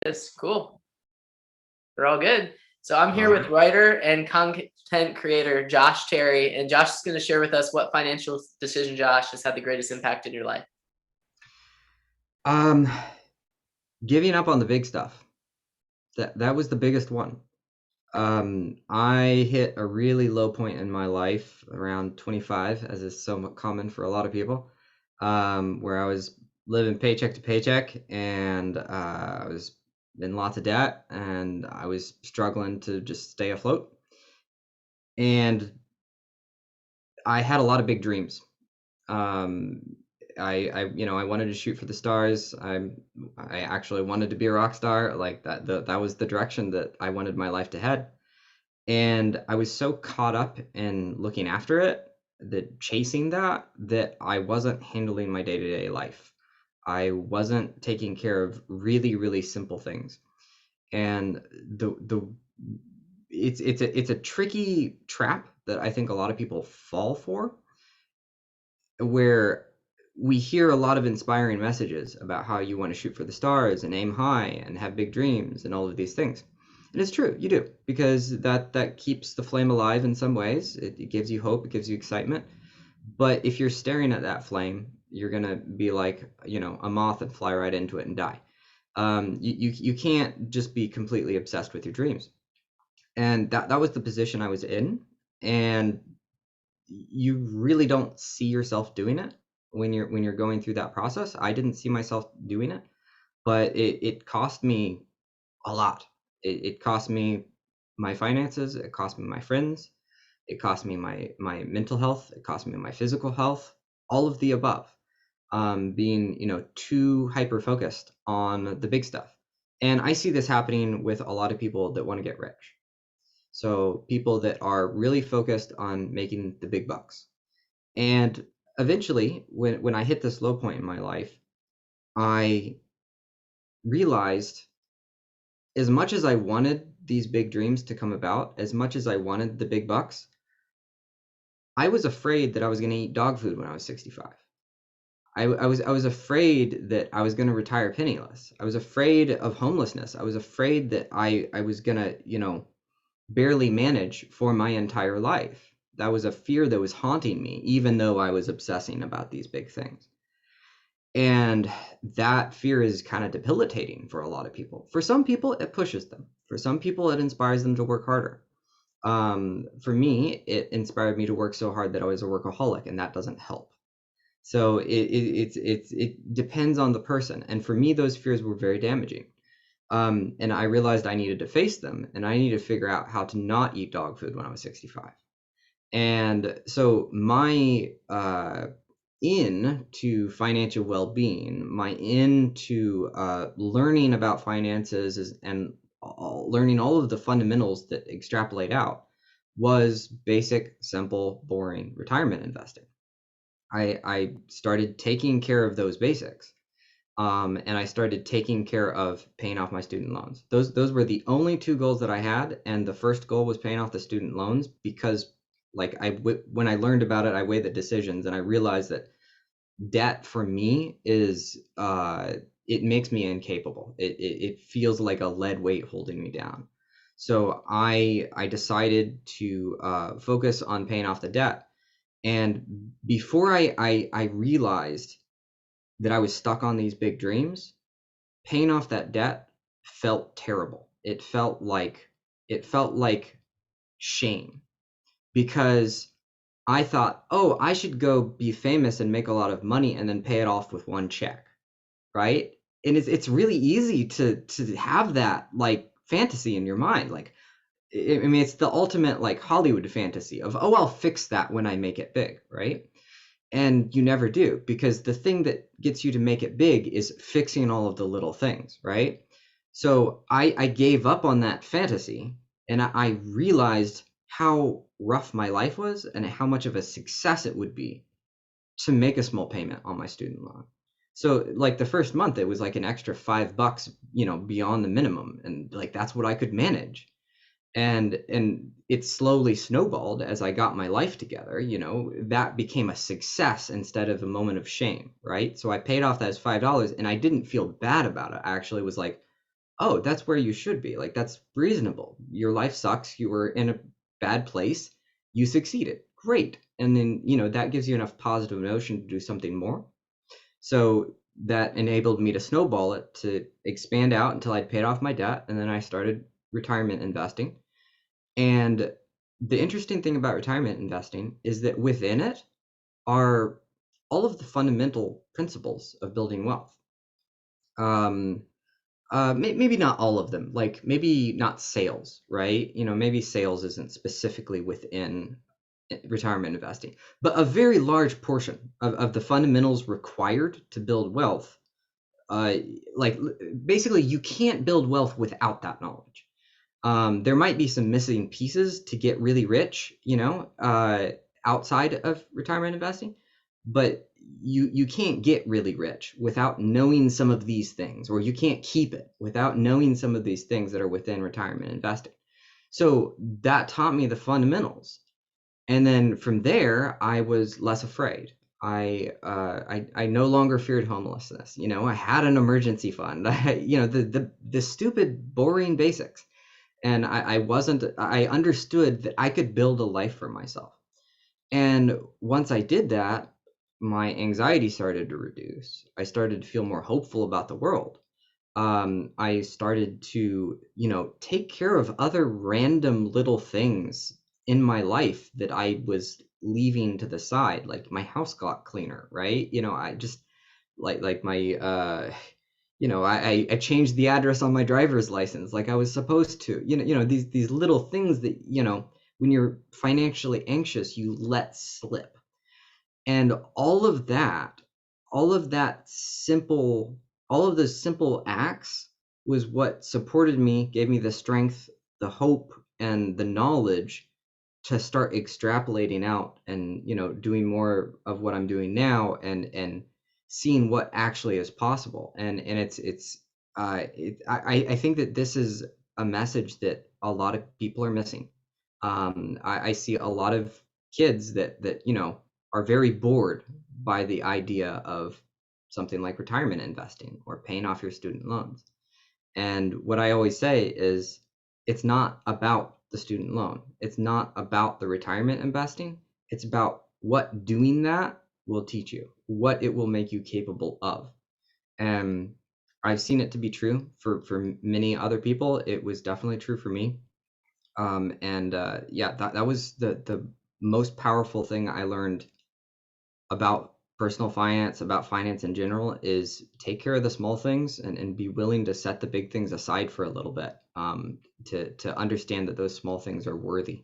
It's cool. We're all good. So I'm here with Awesome. writer and content creator Josh Terry, and Josh is going to share with us what financial decision, Josh, has had the greatest impact in your life. Um, Giving up on the big stuff. That was the biggest one. I hit a really low point in my life around 25, as is so common for a lot of people, where I was living paycheck to paycheck, and I was in lots of debt, and I was struggling to just stay afloat. And I had a lot of big dreams. Um, I wanted to shoot for the stars. I actually wanted to be a rock star. Like that was the direction that I wanted my life to head. And I was so caught up in looking after it, that chasing that I wasn't handling my day-to-day life. I wasn't taking care of really, really simple things. And the it's a tricky trap that I think a lot of people fall for, where we hear a lot of inspiring messages about how you want to shoot for the stars and aim high and have big dreams and all of these things. And it's true, you do, because that keeps the flame alive in some ways. It gives you hope, it gives you excitement. But if you're staring at that flame, you're gonna be like, a moth and fly right into it and die. You can't just be completely obsessed with your dreams. And that was the position I was in. And you really don't see yourself doing it when you're going through that process. I didn't see myself doing it, but it cost me a lot. It cost me my finances, it cost me my friends, it cost me my mental health, it cost me my physical health, all of the above. Being too hyper focused on the big stuff. And I see this happening with a lot of people that want to get rich. So people that are really focused on making the big bucks. And eventually, when I hit this low point in my life, I realized, as much as I wanted these big dreams to come about, as much as I wanted the big bucks, I was afraid that I was going to eat dog food when I was 65. I was afraid that I was going to retire penniless. I was afraid of homelessness. I was afraid that I was going to, barely manage for my entire life. That was a fear that was haunting me, even though I was obsessing about these big things. And that fear is kind of debilitating for a lot of people. For some people, it pushes them. For some people, it inspires them to work harder. For me, it inspired me to work so hard that I was a workaholic, and that doesn't help. So it depends on the person. And for me, those fears were very damaging. And I realized I needed to face them, and I needed to figure out how to not eat dog food when I was 65. And so my in to financial well-being, my into learning about finances and learning all of the fundamentals that extrapolate out, was basic, simple, boring retirement investing. I started taking care of those basics. And I started taking care of paying off my student loans. Those were the only two goals that I had, and the first goal was paying off the student loans, because, like, when I learned about it, I weighed the decisions, and I realized that debt for me is it makes me incapable. It feels like a lead weight holding me down. So I decided to focus on paying off the debt. And before I realized that I was stuck on these big dreams, paying off that debt felt terrible. It felt like shame, because I thought, "Oh, I should go be famous and make a lot of money and then pay it off with one check." Right? And it's really easy to have that, like, fantasy in your mind. Like, I mean, it's the ultimate, like, Hollywood fantasy of, "Oh, I'll fix that when I make it big," right? And you never do, because the thing that gets you to make it big is fixing all of the little things, right? So I gave up on that fantasy, and I realized how rough my life was and how much of a success it would be to make a small payment on my student loan. So, like, the first month, it was like an extra $5, beyond the minimum, and, like, that's what I could manage. And it slowly snowballed as I got my life together. That became a success instead of a moment of shame, right? So I paid off that $5, and I didn't feel bad about it. I actually was like, oh, that's where you should be. Like, that's reasonable. Your life sucks. You were in a bad place. You succeeded. Great. And then, that gives you enough positive emotion to do something more. So that enabled me to snowball it to expand out until I'd paid off my debt. And then I started retirement investing. And the interesting thing about retirement investing is that within it are all of the fundamental principles of building wealth. Um, maybe not all of them, like maybe not sales, right? Maybe sales isn't specifically within retirement investing, but a very large portion of the fundamentals required to build wealth, uh, like basically you can't build wealth without that knowledge. There might be some missing pieces to get really rich, outside of retirement investing, but you can't get really rich without knowing some of these things, or you can't keep it without knowing some of these things that are within retirement investing. So that taught me the fundamentals, and then from there I was less afraid. I no longer feared homelessness. I had an emergency fund. The stupid boring basics, and I understood that I could build a life for myself. And once I did that, my anxiety started to reduce. I started to feel more hopeful about the world. I started to, take care of other random little things in my life that I was leaving to the side. Like my house got cleaner, right? I just like my I changed the address on my driver's license like I was supposed to. These little things that, when you're financially anxious, you let slip. And all of that simple, all of those simple acts was what supported me, gave me the strength, the hope, and the knowledge to start extrapolating out and, doing more of what I'm doing now, and seeing what actually is possible. And I think that this is a message that a lot of people are missing. I see a lot of kids that are very bored by the idea of something like retirement investing or paying off your student loans. And what I always say is, it's not about the student loan. It's not about the retirement investing. It's about what doing that will teach you, what it will make you capable of. And I've seen it to be true for many other people. It was definitely true for me. And yeah, that was the most powerful thing I learned about personal finance, about finance in general, is take care of the small things, and be willing to set the big things aside for a little bit, to understand that those small things are worthy.